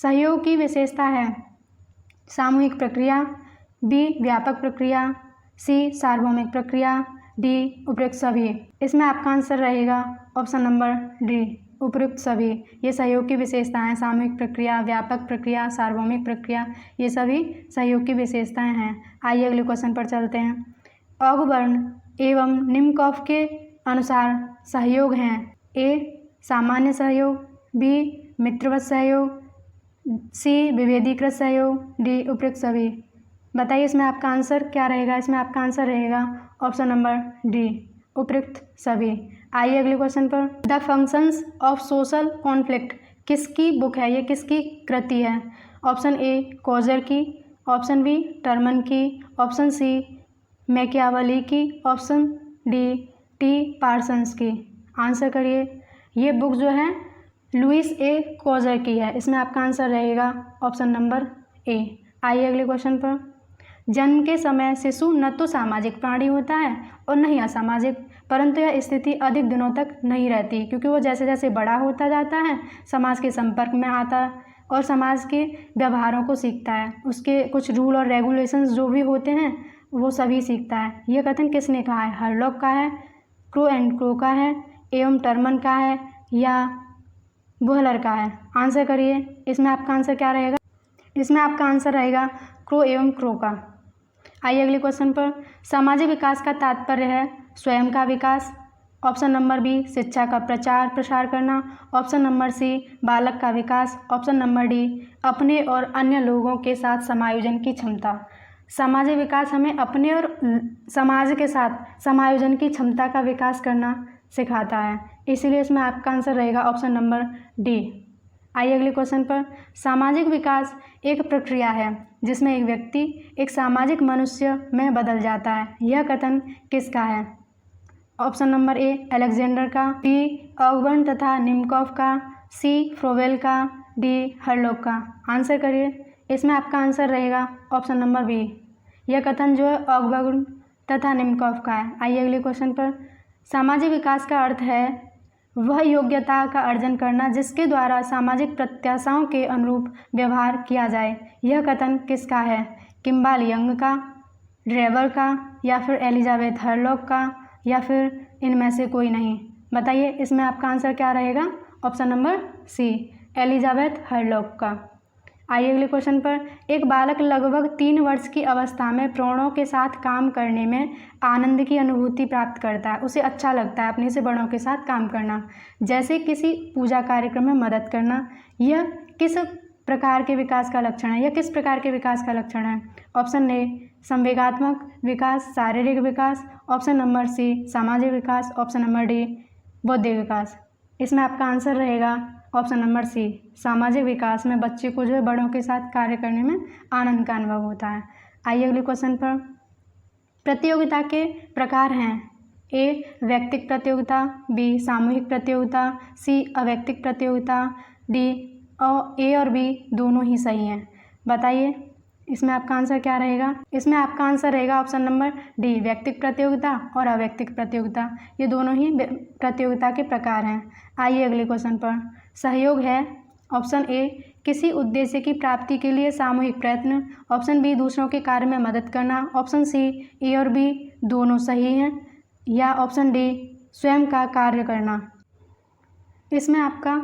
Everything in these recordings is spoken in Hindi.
सहयोग की विशेषता है सामूहिक प्रक्रिया, बी व्यापक प्रक्रिया, सी सार्वभौमिक प्रक्रिया, डी उपयुक्त सभी। इसमें आपका आंसर रहेगा ऑप्शन नंबर डी उपयुक्त सभी। ये सहयोग की विशेषताएं सामूहिक प्रक्रिया, व्यापक प्रक्रिया, सार्वभौमिक प्रक्रिया, ये सभी सहयोग की विशेषताएं हैं। आइए अगले क्वेश्चन पर चलते हैं। औगबर्न एवं निम्नकॉफ के अनुसार सहयोग हैं ए सामान्य सहयोग, बी मित्रवत सहयोग, सी विभेदीकृत सहयोग, डी उपयुक्त सभी। बताइए इसमें आपका आंसर क्या रहेगा। इसमें आपका आंसर रहेगा ऑप्शन नंबर डी उपयुक्त सभी। आइए अगले क्वेश्चन पर। The functions of social conflict किसकी बुक है, ये किसकी कृति है। ऑप्शन ए कोजर की, ऑप्शन बी टर्मन की, ऑप्शन सी मैकियावेली की, ऑप्शन डी टी पार्सन्स की। आंसर करिए। ये बुक जो है लुइस ए कोजर की है। इसमें आपका आंसर रहेगा ऑप्शन नंबर ए। आइए अगले क्वेश्चन पर। जन्म के समय शिशु न तो सामाजिक प्राणी होता है और न ही असामाजिक, परंतु यह स्थिति अधिक दिनों तक नहीं रहती, क्योंकि वो जैसे जैसे बड़ा होता जाता है समाज के संपर्क में आता है और समाज के व्यवहारों को सीखता है। उसके कुछ रूल और रेगुलेशंस जो भी होते हैं वो सभी सीखता है। यह कथन किसने कहा है। हरलॉक का है, क्रो एंड क्रो का है, एवं टर्मन का है, या बुहलर का है। आंसर करिए। इसमें आपका आंसर क्या रहेगा। इसमें आपका आंसर रहेगा क्रो एवं क्रो का। आइए अगले क्वेश्चन पर। सामाजिक विकास का तात्पर्य है स्वयं का विकास। ऑप्शन नंबर बी शिक्षा का प्रचार प्रसार करना, ऑप्शन नंबर सी बालक का विकास, ऑप्शन नंबर डी अपने और अन्य लोगों के साथ समायोजन की क्षमता। सामाजिक विकास हमें अपने और समाज के साथ समायोजन की क्षमता का विकास करना सिखाता है, इसीलिए इसमें आपका आंसर रहेगा ऑप्शन नंबर डी। आइए अगले क्वेश्चन पर। सामाजिक विकास एक प्रक्रिया है जिसमें एक व्यक्ति एक सामाजिक मनुष्य में बदल जाता है। यह कथन किसका है। ऑप्शन नंबर ए अलेक्जेंडर का, बी ऑगबर्न तथा निम्नकॉफ का, सी फ्रोवेल का, डी हरलॉक का। आंसर करिए। इसमें आपका आंसर रहेगा ऑप्शन नंबर बी। यह कथन जो है ऑगबर्न तथा निम्नकॉफ का है। आइए अगले क्वेश्चन पर। सामाजिक विकास का अर्थ है वह योग्यता का अर्जन करना जिसके द्वारा सामाजिक प्रत्याशाओं के अनुरूप व्यवहार किया जाए। यह कथन किसका है। किम्बाल यंग का, ड्रेवर का, या फिर एलिजाबेथ हरलॉक का, या फिर इनमें से कोई नहीं। बताइए इसमें आपका आंसर क्या रहेगा। Option number C Elizabeth Hurlock का। आइए अगले क्वेश्चन पर। एक बालक लगभग 3 वर्ष की अवस्था में प्राणों के साथ काम करने में आनंद की अनुभूति प्राप्त करता है। उसे अच्छा लगता है अपने से बड़ों के साथ काम करना, जैसे किसी पूजा कार्यक्रम में मदद करना। यह किस प्रकार के विकास का लक्षण है। यह किस प्रकार के विकास का लक्षण है। ऑप्शन ए संवेगात्मक विकास, शारीरिक विकास, ऑप्शन नंबर सी सामाजिक विकास, ऑप्शन नंबर डी बौद्धिक विकास। इसमें आपका आंसर रहेगा ऑप्शन नंबर सी सामाजिक विकास में बच्चे को जो है बड़ों के साथ कार्य करने में आनंद का अनुभव होता है। आइए अगले क्वेश्चन पर। प्रतियोगिता के प्रकार हैं ए व्यक्तिक प्रतियोगिता, बी सामूहिक प्रतियोगिता, सी अव्यक्तिक प्रतियोगिता, डी ए और बी दोनों ही सही हैं। बताइए इसमें आपका आंसर क्या रहेगा। इसमें आपका आंसर रहेगा ऑप्शन नंबर डी व्यक्तिक प्रतियोगिता और अव्यक्तिक प्रतियोगिता, ये दोनों ही प्रतियोगिता के प्रकार हैं। आइए अगले क्वेश्चन पर। सहयोग है ऑप्शन ए किसी उद्देश्य की प्राप्ति के लिए सामूहिक प्रयत्न, ऑप्शन बी दूसरों के कार्य में मदद करना, ऑप्शन सी ए और बी दोनों सही हैं, या ऑप्शन डी स्वयं का कार्य करना। इसमें आपका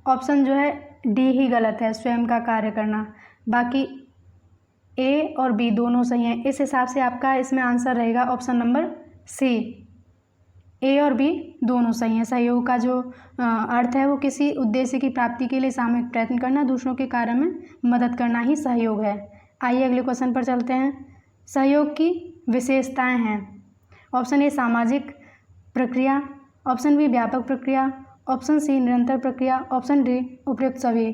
ऑप्शन जो है डी ही गलत है, स्वयं का कार्य करना। बाकी ए और बी दोनों सही हैं। इस हिसाब से आपका इसमें आंसर रहेगा ऑप्शन नंबर सी ए और बी दोनों सही हैं। सहयोग का जो अर्थ है वो किसी उद्देश्य की प्राप्ति के लिए सामूहिक प्रयत्न करना, दूसरों के कार्य में मदद करना ही सहयोग है। आइए अगले क्वेश्चन पर चलते हैं। सहयोग की विशेषताएं हैं ऑप्शन ए सामाजिक प्रक्रिया, ऑप्शन बी व्यापक प्रक्रिया, ऑप्शन सी निरंतर प्रक्रिया, ऑप्शन डी उपयुक्त सभी।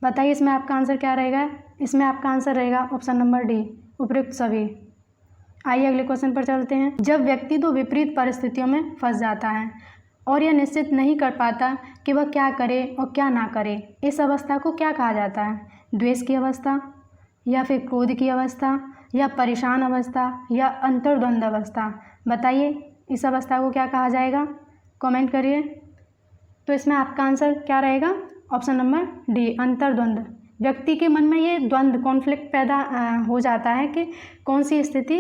बताइए इसमें आपका आंसर क्या रहेगा। इसमें आपका आंसर रहेगा ऑप्शन नंबर डी उपयुक्त सभी। आइए अगले क्वेश्चन पर चलते हैं। जब व्यक्ति दो विपरीत परिस्थितियों में फंस जाता है और यह निश्चित नहीं कर पाता कि वह क्या करे और क्या ना करे, इस अवस्था को क्या कहा जाता है। द्वेष की अवस्था, या फिर क्रोध की अवस्था, या परेशान अवस्था, या अंतर्द्वंद अवस्था। बताइए इस अवस्था को क्या कहा जाएगा। कमेंट करिए। तो इसमें आपका आंसर क्या रहेगा। ऑप्शन नंबर डी अंतर्द्वंद। व्यक्ति के मन में ये द्वंद्व कॉन्फ्लिक्ट पैदा हो जाता है कि कौन सी स्थिति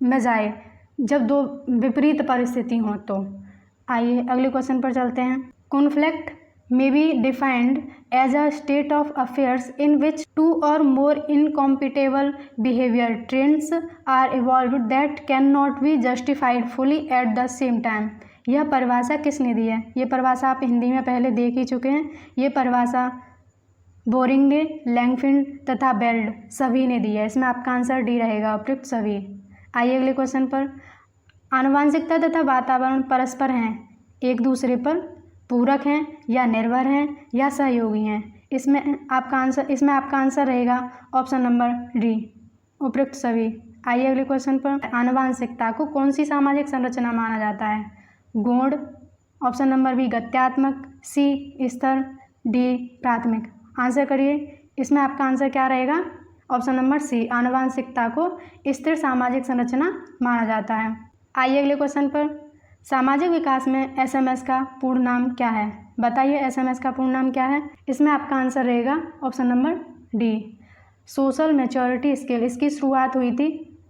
में जाए जब दो विपरीत परिस्थिति हो। तो आइए अगले क्वेश्चन पर चलते हैं। Conflict may be defined as a state of affairs in which two or more incompatible behavior trends are evolved that cannot be justified fully at the same time। यह परिभाषा किसने दी है? ये परिभाषा आप हिंदी में पहले देख ही चुके हैं। ये परिभाषा बोरिंग ने, लैंगफिल्ड तथा बेल्ड सभी ने दी है। इसमें आपका आंसर डी रहेगा, उपयुक्त सभी। आइए अगले क्वेश्चन पर। आनुवांशिकता तथा वातावरण परस्पर हैं, एक दूसरे पर पूरक हैं या निर्भर हैं या सहयोगी हैं? इसमें आपका आंसर रहेगा ऑप्शन नंबर डी, उपयुक्त सभी। आइए अगले क्वेश्चन पर। आनुवांशिकता को कौन सी सामाजिक संरचना माना जाता है? गौण, ऑप्शन नंबर बी गत्यात्मक, सी स्तर, डी प्राथमिक। आंसर करिए। इसमें आपका आंसर क्या रहेगा? ऑप्शन नंबर सी, आनुवांशिकता को स्थिर सामाजिक संरचना माना जाता है। आइए अगले क्वेश्चन पर। सामाजिक विकास में एसएमएस का पूर्ण नाम क्या है? बताइए एसएमएस का पूर्ण नाम क्या है? इसमें आपका आंसर रहेगा option number D, social maturity scale. इसकी शुरुआत हुई थी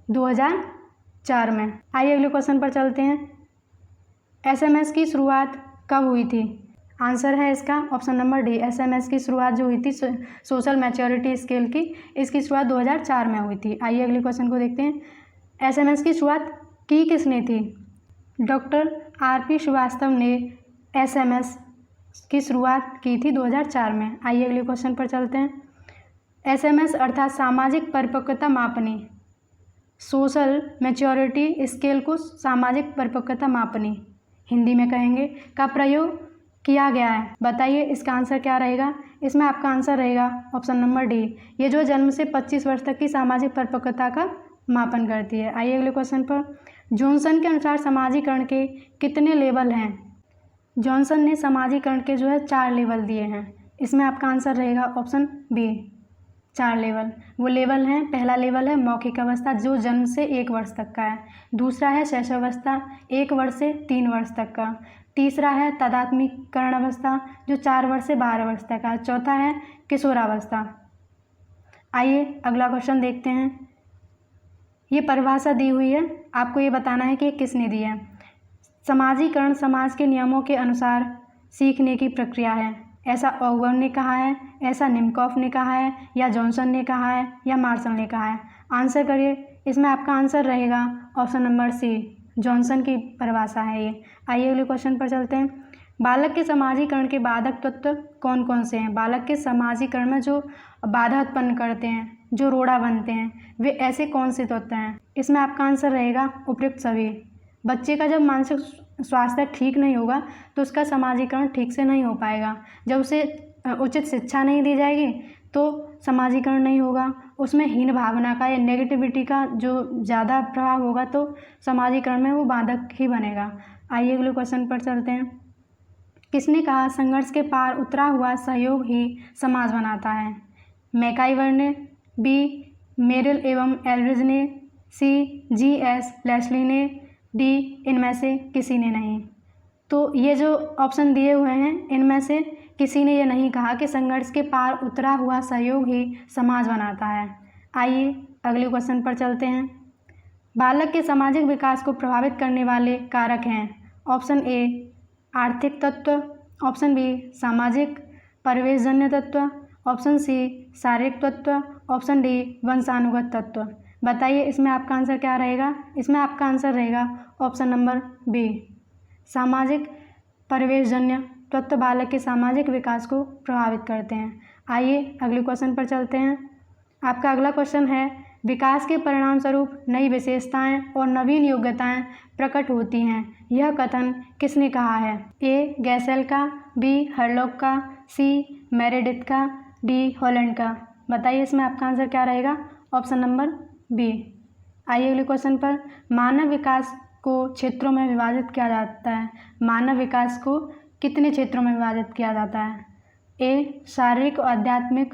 2004 में। आइए अगले क्वेश्चन पर चलते हैं। एसएमएस की शुरुआत कब हुई थी? आंसर है इसका ऑप्शन नंबर डी, एसएमएस की शुरुआत जो हुई थी सोशल मैच्योरिटी स्केल की, इसकी शुरुआत 2004 में हुई थी। आइए अगले क्वेश्चन को देखते हैं। एसएमएस की शुरुआत की किसने थी? Doctor RP. श्रीवास्तव ने एसएमएस की शुरुआत की थी 2004 में। आइए अगले क्वेश्चन पर चलते हैं। एसएमएस अर्थात सामाजिक परिपक्वता मापनी, सोशल मैच्योरिटी स्केल को सामाजिक परिपक्वता मापनी हिंदी में कहेंगे, का प्रयोग किया गया है। बताइए इसका आंसर क्या रहेगा? इसमें आपका आंसर रहेगा ऑप्शन नंबर डी, ये जो जन्म से 25 वर्ष तक की सामाजिक परिपक्वता का मापन करती है। आइए अगले क्वेश्चन पर। जॉनसन के अनुसार समाजीकरण के कितने लेवल हैं? जॉनसन ने समाजीकरण के जो है 4 लेवल दिए हैं। इसमें आपका आंसर रहेगा ऑप्शन बी, 4 लेवल। वो लेवल हैं, पहला लेवल है मौखिक अवस्था जो जन्म से 1 वर्ष तक का है। दूसरा है शैशवावस्था 1 वर्ष से 3 वर्ष तक का। तीसरा है तदात्मीकरण अवस्था जो 4 वर्ष से 12 वर्ष तक का है। चौथा है किशोरावस्था। आइए अगला क्वेश्चन देखते हैं। ये परिभाषा दी हुई है, आपको ये बताना है कि किसने दी है। समाजीकरण समाज के नियमों के अनुसार सीखने की प्रक्रिया है, ऐसा ऑगबर्न ने कहा है, ऐसा निमकॉफ ने कहा है, या जॉनसन ने कहा है, या मार्शल ने कहा है? आंसर करिए। इसमें आपका आंसर रहेगा ऑप्शन नंबर सी, जॉनसन की परिभाषा है ये। आइए अगले क्वेश्चन पर चलते हैं। बालक के समाजीकरण के बाधक तत्व कौन कौन से हैं? बालक के समाजीकरण में जो बाधा उत्पन्न करते हैं, जो रोड़ा बनते हैं, वे ऐसे कौन से तत्व हैं? इसमें आपका आंसर रहेगा उपयुक्त सभी। बच्चे का जब मानसिक स्वास्थ्य ठीक नहीं होगा तो उसका समाजीकरण ठीक से नहीं हो पाएगा। जब उसे उचित शिक्षा नहीं दी जाएगी तो समाजीकरण नहीं होगा। उसमें हीन भावना का या नेगेटिविटी का जो ज़्यादा प्रभाव होगा तो समाजीकरण में वो बाधक ही बनेगा। आइए अगले क्वेश्चन पर चलते हैं। किसने कहा संघर्ष के पार उतरा हुआ सहयोग ही समाज बनाता है? मैकाइवर ने, बी मेरिल एवं एल्ड्रिज ने, सी जी.एस. लेस्ली ने, डी इनमें से किसी ने नहीं। तो ये जो ऑप्शन दिए हुए हैं इनमें से किसी ने ये नहीं कहा कि संघर्ष के पार उतरा हुआ सहयोग ही समाज बनाता है। आइए अगले क्वेश्चन पर चलते हैं। बालक के सामाजिक विकास को प्रभावित करने वाले कारक हैं। ऑप्शन ए आर्थिक तत्व, ऑप्शन बी सामाजिक परिवेशजन्य तत्व, ऑप्शन सी शारीरिक तत्व, ऑप्शन डी वंशानुगत तत्व। बताइए इसमें आपका आंसर क्या रहेगा? इसमें आपका आंसर रहेगा ऑप्शन नंबर बी, सामाजिक परिवेशजन्य तत्व बालक के सामाजिक विकास को प्रभावित करते हैं। आइए अगले क्वेश्चन पर चलते हैं। आपका अगला क्वेश्चन है, विकास के परिणाम स्वरूप नई विशेषताएं और नवीन योग्यताएं प्रकट होती हैं, यह कथन किसने कहा है? ए गैसेल का, बी हरलॉक का, सी मेरेडिथ का, डी हॉलैंड का। बताइए इसमें आपका आंसर क्या रहेगा? Option number B. आइए अगले क्वेश्चन पर। मानव विकास को क्षेत्रों में विभाजित किया जाता है। मानव विकास को कितने क्षेत्रों में विभाजित किया जाता है? ए शारीरिक और आध्यात्मिक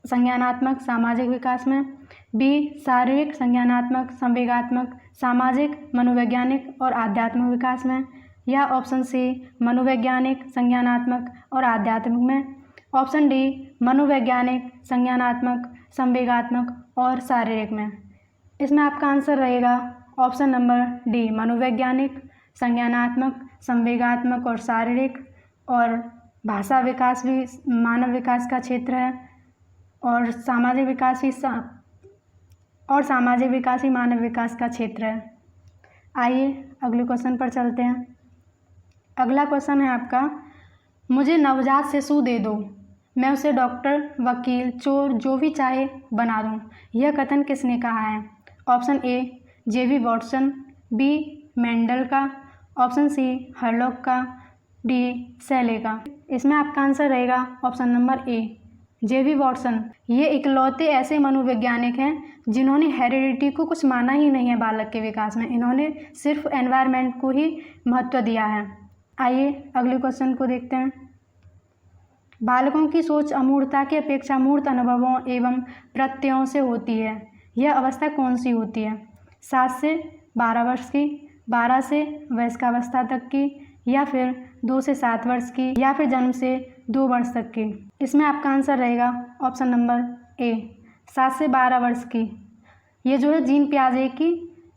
संज्ञानात्मक सामाजिक विकास में, बी शारीरिक संज्ञानात्मक संवेगात्मक सामाजिक मनोवैज्ञानिक और आध्यात्मिक विकास में, या ऑप्शन सी मनोवैज्ञानिक संज्ञानात्मक और आध्यात्मिक में। ऑप्शन डी मनोवैज्ञानिक, संज्ञानात्मक, संवेगात्मक और शारीरिक में। इसमें आपका आंसर रहेगा ऑप्शन नंबर डी मनोवैज्ञानिक, संज्ञानात्मक, संवेगात्मक और शारीरिक। और भाषा विकास भी मानव विकास का क्षेत्र है और सामाजिक विकास ही मानव विकास का क्षेत्र है। आइए अगले क्वेश्चन पर चलते हैं। अगला क्वेश्चन है आपका, मुझे नवजात शिशु दे दो, मैं उसे डॉक्टर, वकील, चोर जो भी चाहे बना दूं। यह कथन किसने कहा है? Option A JB. Watson, B Mendel का, ऑप्शन सी हरलॉक का, डी सेले का। इसमें आपका आंसर रहेगा option number A JB. Watson. ये इकलौते ऐसे मनोवैज्ञानिक हैं जिन्होंने हेरिडिटी को कुछ माना ही नहीं है बालक के विकास में। इन्होंने सिर्फ एनवायरनमेंट को ही महत्व दिया है। आइए अगले क्वेश्चन को देखते हैं। बालकों की सोच अमूर्तता की अपेक्षा मूर्त अनुभवों एवं प्रत्ययों से होती है। यह अवस्था कौन सी होती है? 7 से 12 वर्ष की, 12 से वयस्कावस्था तक की, या फिर 2 से 7 वर्ष की, या फिर जन्म से 2 वर्ष तक की। इसमें आपका आंसर रहेगा ऑप्शन नंबर ए 7 से 12 वर्ष की। ये जो है जीन पियाजे की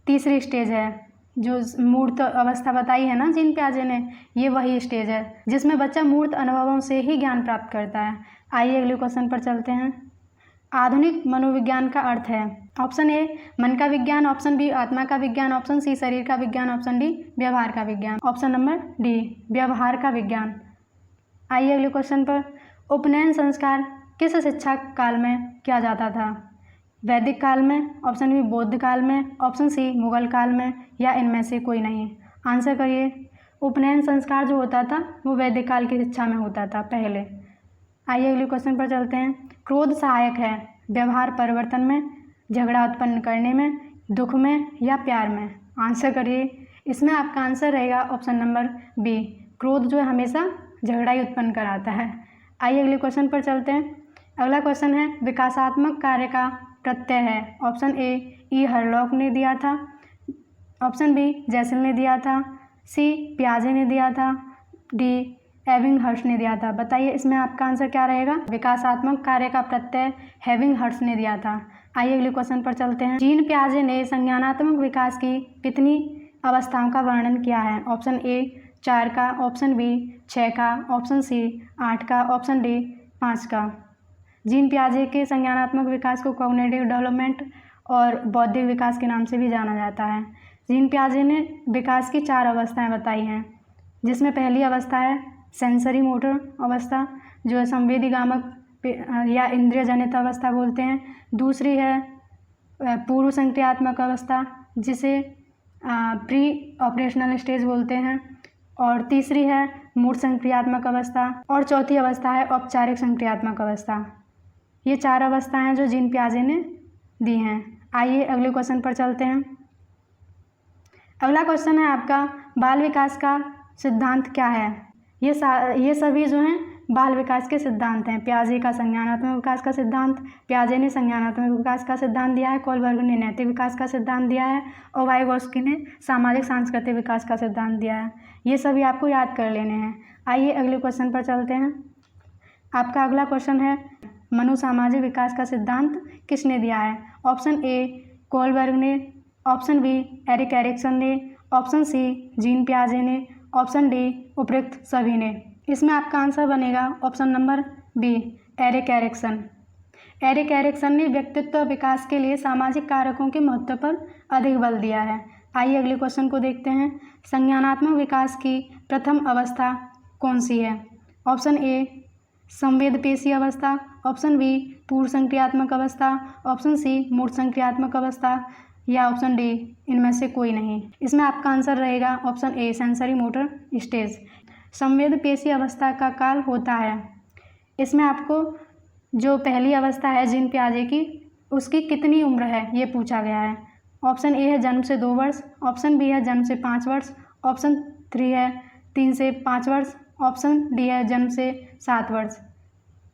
तीसरी स्टेज है। जो मूर्त अवस्था बताई है ना जीन पियाजे ने, ये वही स्टेज है जिसमें बच्चा मूर्त अनुभवों से ही ज्ञान प्राप्त करता है। आइए अगले क्वेश्चन पर चलते हैं। आधुनिक मनोविज्ञान का अर्थ है। ऑप्शन ए मन का विज्ञान, ऑप्शन बी आत्मा का विज्ञान, ऑप्शन सी शरीर का विज्ञान, ऑप्शन डी व्यवहार का विज्ञान। ऑप्शन नंबर डी व्यवहार का विज्ञान। आइए अगले क्वेश्चन पर। उपनयन संस्कार किस शिक्षा काल में किया जाता था? वैदिक काल में, ऑप्शन बी बौद्ध काल में, ऑप्शन सी मुगल काल में, या इनमें से कोई नहीं। आंसर करिए। उपनयन संस्कार जो होता था वो वैदिक काल की शिक्षा में होता था पहले। आइए अगले क्वेश्चन पर चलते हैं। क्रोध सहायक है व्यवहार परिवर्तन में, झगड़ा उत्पन्न करने में, दुख में, या प्यार में। आंसर करिए। इसमें आपका आंसर रहेगा ऑप्शन नंबर बी क्रोध जो है हमेशा झगड़ा ही उत्पन्न कराता है। आइए अगले क्वेश्चन पर चलते हैं। अगला क्वेश्चन है विकासात्मक कार्य का प्रत्यय है। ऑप्शन ए ई हरलॉक ने दिया था, ऑप्शन बी जैसल ने दिया था, सी पियाजे ने दिया था, डी एबिंगहर्स्ट ने दिया था। बताइए इसमें आपका आंसर क्या रहेगा? विकासात्मक कार्य का प्रत्यय एबिंगहर्स्ट ने दिया था। आइए अगले क्वेश्चन पर चलते हैं। जीन पियाजे ने संज्ञानात्मक विकास की कितनी अवस्थाओं का वर्णन किया है? ऑप्शन ए 4 का, ऑप्शन बी 6 का, ऑप्शन सी 8 का, ऑप्शन डी 5 का। जीन पियाजे के संज्ञानात्मक विकास को कॉग्निटिव डेवलपमेंट और बौद्धिक विकास के नाम से भी जाना जाता है। जीन पियाजे ने विकास की 4 अवस्थाएं बताई हैं, जिसमें पहली अवस्था है सेंसरी मोटर अवस्था, जो है संवेदीगामक या इंद्रिय जनित अवस्था बोलते हैं। दूसरी है पूर्व संक्रियात्मक अवस्था, जिसे प्री ऑपरेशनल स्टेज बोलते हैं। और तीसरी है मूर्त संक्रियात्मक अवस्था, और चौथी अवस्था है औपचारिक संक्रियात्मक अवस्था। ये 4 अवस्थाएं हैं जो जीन पियाजे ने दी हैं। आइए अगले क्वेश्चन पर चलते हैं। अगला क्वेश्चन है आपका बाल विकास का सिद्धांत क्या है? ये सभी जो हैं बाल विकास के सिद्धांत हैं। पियाजे का संज्ञानात्मक विकास का सिद्धांत, पियाजे ने संज्ञानात्मक विकास का सिद्धांत दिया है, कोलबर्ग ने नैतिक विकास का सिद्धांत दिया है, और वाइगोत्स्की ने सामाजिक सांस्कृतिक विकास का सिद्धांत दिया है। ये सभी आपको याद कर लेने हैं। आइए अगले क्वेश्चन पर चलते हैं। आपका अगला क्वेश्चन है मनोसामाजिक विकास का सिद्धांत किसने दिया है? ऑप्शन ए कोलबर्ग ने, ऑप्शन बी एरिक एरिक्सन ने, ऑप्शन सी जीन पियाजे ने, ऑप्शन डी उपरोक्त सभी ने। इसमें आपका आंसर बनेगा option number B Erik Erikson. Erik Erikson ने व्यक्तित्व विकास के लिए सामाजिक कारकों के महत्व पर अधिक बल दिया है। आइए अगले क्वेश्चन को देखते हैं। संज्ञानात्मक विकास की प्रथम अवस्था कौन सी है? ऑप्शन ए संवेदपेशी अवस्था, ऑप्शन बी पूर्व संक्रियात्मक अवस्था, ऑप्शन सी मूर्त संक्रियात्मक अवस्था, या ऑप्शन डी इनमें से कोई नहीं। इसमें आपका आंसर रहेगा option A sensory motor stage. संवेदपेशी अवस्था का काल होता है, इसमें आपको जो पहली अवस्था है जीन पियाजे की, उसकी कितनी उम्र है ये पूछा गया है। ऑप्शन ए है जन्म से 2 वर्ष, ऑप्शन बी है जन्म से 5 वर्ष, ऑप्शन 3 है 3 से 5 वर्ष, ऑप्शन डी है जन्म से 7 वर्ष।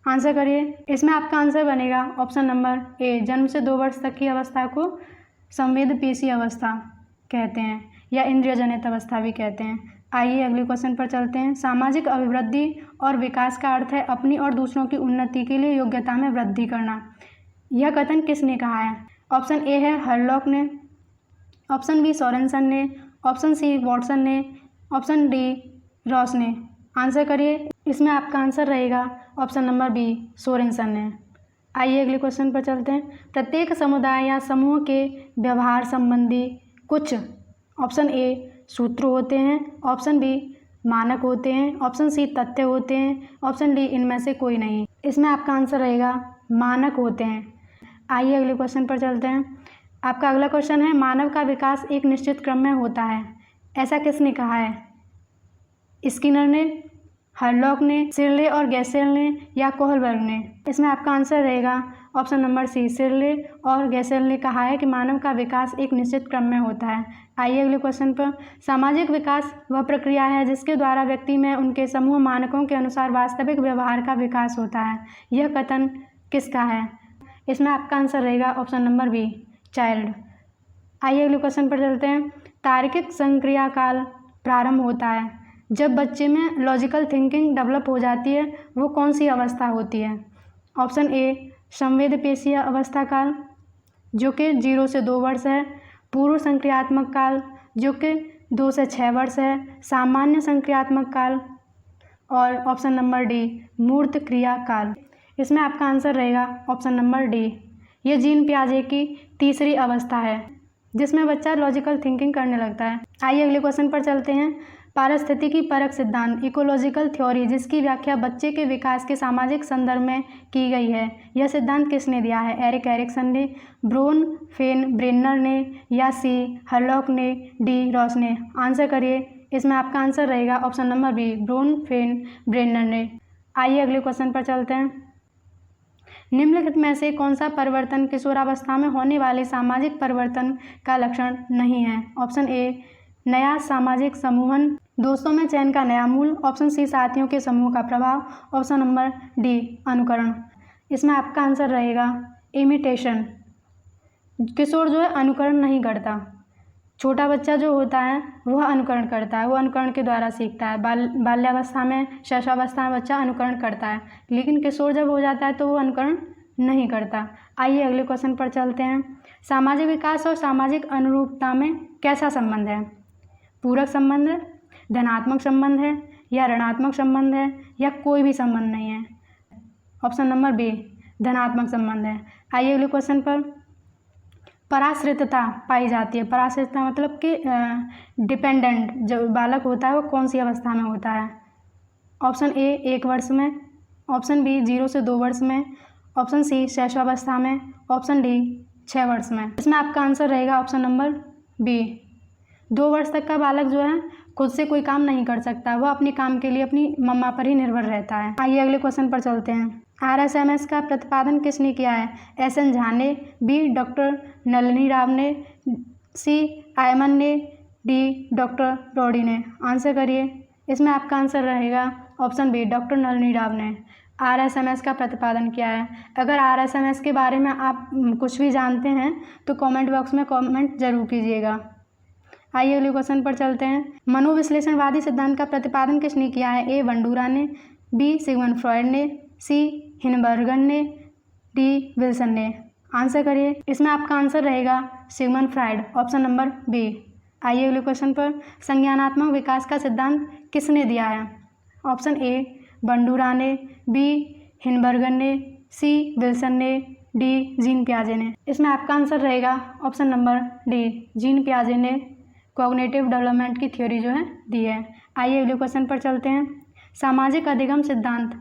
आंसर करिए। इसमें आपका आंसर बनेगा ऑप्शन नंबर ए जन्म से 2 वर्ष तक की अवस्था को संवेदपेशी अवस्था कहते हैं, या इंद्रिय जनित अवस्था भी कहते हैं। आइए अगले क्वेश्चन पर चलते हैं। सामाजिक अभिवृद्धि और विकास का अर्थ है अपनी और दूसरों की उन्नति के लिए योग्यता में वृद्धि करना। यह कथन किसने कहा है? ऑप्शन ए है हरलॉक ने, ऑप्शन बी सोरेनसन ने, ऑप्शन सी वॉटसन ने, ऑप्शन डी रॉस ने। आंसर करिए। इसमें आपका आंसर रहेगा ऑप्शन नंबर बी सोरेनसन ने। आइए अगले क्वेश्चन पर चलते हैं। प्रत्येक समुदाय या समूह के व्यवहार संबंधी कुछ ऑप्शन ए सूत्र होते हैं, ऑप्शन बी मानक होते हैं, ऑप्शन सी तथ्य होते हैं, ऑप्शन डी इनमें से कोई नहीं। इसमें आपका आंसर रहेगा मानक होते हैं। आइए अगले क्वेश्चन पर चलते हैं। आपका अगला क्वेश्चन है मानव का विकास एक निश्चित क्रम में होता है, ऐसा किसने कहा है? स्किनर ने, हरलॉक ने, सिरले और गैसेल ने या कोहलबर्ग ने। इसमें आपका आंसर रहेगा ऑप्शन नंबर सी सिरले और गैसेल ने कहा है कि मानव का विकास एक निश्चित क्रम में होता है। आइए अगले क्वेश्चन पर। सामाजिक विकास वह प्रक्रिया है जिसके द्वारा व्यक्ति में उनके समूह मानकों के अनुसार वास्तविक व्यवहार का विकास होता है। यह कथन किसका है? इसमें आपका आंसर रहेगा ऑप्शन नंबर बी चाइल्ड। आइए अगले क्वेश्चन पर चलते हैं। तार्किक संक्रिया काल प्रारंभ होता है जब बच्चे में लॉजिकल थिंकिंग डेवलप हो जाती है, वो कौन सी अवस्था होती है? ऑप्शन ए संवेदपेशीय अवस्था काल जो कि 0 से 2 वर्ष है, पूर्व संक्रियात्मक काल जो कि 2 से 6 वर्ष है, सामान्य संक्रियात्मक काल और ऑप्शन नंबर डी मूर्त क्रिया काल। इसमें आपका आंसर रहेगा ऑप्शन नंबर डी। ये जीन पियाजे की तीसरी अवस्था है जिसमें बच्चा लॉजिकल थिंकिंग करने लगता है। आइए अगले क्वेश्चन पर चलते हैं। पारिस्थितिकी परक सिद्धांत इकोलॉजिकल थ्योरी जिसकी व्याख्या बच्चे के विकास के सामाजिक संदर्भ में की गई है, यह सिद्धांत किसने दिया है? एरिक एरिक्सन ने, ब्रोन फेन ब्रेनर ने या सी हरलॉक ने, डी रॉस ने। आंसर करिए। इसमें आपका आंसर रहेगा ऑप्शन नंबर बी ब्रोन फेन ब्रेनर ने। आइए अगले क्वेश्चन पर चलते हैं। निम्नलिखित में से कौन सा परिवर्तन किशोरावस्था में होने वाले सामाजिक परिवर्तन का लक्षण नहीं है? ऑप्शन ए नया सामाजिक समूहन, दोस्तों में चयन का नया मूल, ऑप्शन सी साथियों के समूह का प्रभाव, ऑप्शन नंबर डी अनुकरण। इसमें आपका आंसर रहेगा इमिटेशन। किशोर जो है अनुकरण नहीं करता, छोटा बच्चा जो होता है वह अनुकरण करता है, वो अनुकरण के द्वारा सीखता है। बाल्यावस्था में शैशवावस्था में बच्चा अनुकरण करता है, लेकिन किशोर जब हो जाता है तो वो अनुकरण नहीं करता। आइए अगले क्वेश्चन पर चलते हैं। सामाजिक विकास और सामाजिक अनुरूपता में कैसा संबंध है? पूरक संबंध है, धनात्मक संबंध है या ऋणात्मक संबंध है या कोई भी संबंध नहीं है? ऑप्शन नंबर बी धनात्मक संबंध है। आइए अगले क्वेश्चन पर। पराश्रितता पाई जाती है। पराश्रितता मतलब कि डिपेंडेंट जो बालक होता है वो कौन सी अवस्था में होता है? ऑप्शन ए 1 वर्ष में, ऑप्शन बी 0 से 2 वर्ष में, ऑप्शन सी शैशवावस्था में, ऑप्शन डी 6 वर्ष में। इसमें आपका आंसर रहेगा ऑप्शन नंबर बी। 2 वर्ष तक का बालक जो है खुद से कोई काम नहीं कर सकता, वह अपने काम के लिए अपनी मम्मा पर ही निर्भर रहता है। आइए अगले क्वेश्चन पर चलते हैं। RSMS का प्रतिपादन किसने किया है? SN झा ने, बी डॉक्टर नलिनी राव ने, सी आयमन ने, डी डॉक्टर रोडी ने। आंसर करिए। इसमें आपका आंसर रहेगा option B doctor Nalini Rao ने RSMS का प्रतिपादन किया है। अगर RSMS के बारे में आप कुछ भी जानते हैं तो कमेंट बॉक्स में कमेंट जरूर कीजिएगा। आइए अगले क्वेश्चन पर चलते हैं। मनोविश्लेषणवादी सिद्धांत का प्रतिपादन किसने किया है? ए बंडूरा ने, बी सिगमंड फ्रॉयड ने, सी हिनबर्गन ने, डी विल्सन ने। आंसर करिए। इसमें आपका आंसर रहेगा Sigmund Freud, option number B. आइए अगले क्वेश्चन पर। संज्ञानात्मक विकास का सिद्धांत किसने दिया है? ऑप्शन ए बंडूरा ने, बी हिनबर्गन ने, सी विल्सन ने, डी जीन पियाजे ने। इसमें आपका आंसर रहेगा ऑप्शन नंबर डी जीन पियाजे ने कॉग्निटिव डेवलपमेंट की थ्योरी जो है दी है। आइए अगले क्वेश्चन पर चलते हैं। सामाजिक अधिगम सिद्धांत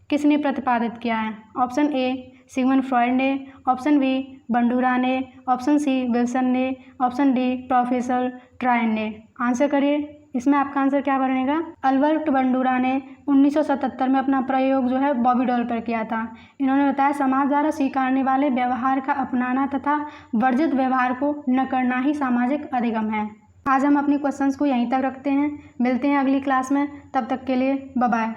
किसने प्रतिपादित किया है? ऑप्शन ए सिगमंड फ्रॉयड ने, ऑप्शन बी बंडूरा ने, ऑप्शन सी विल्सन ने, ऑप्शन डी प्रोफेसर ट्रायन ने। आंसर करिए। इसमें आपका आंसर क्या बनेगा? अल्बर्ट बंडूरा ने 1977 में अपना प्रयोग जो है बॉबी डॉल पर किया था। इन्होंने बताया समाज द्वारा स्वीकारने वाले व्यवहार का अपनाना तथा वर्जित व्यवहार को न करना ही सामाजिक अधिगम है। आज हम अपनी क्वेश्चंस को यहीं तक रखते हैं। मिलते हैं अगली क्लास में, तब तक के लिए बाय बाय।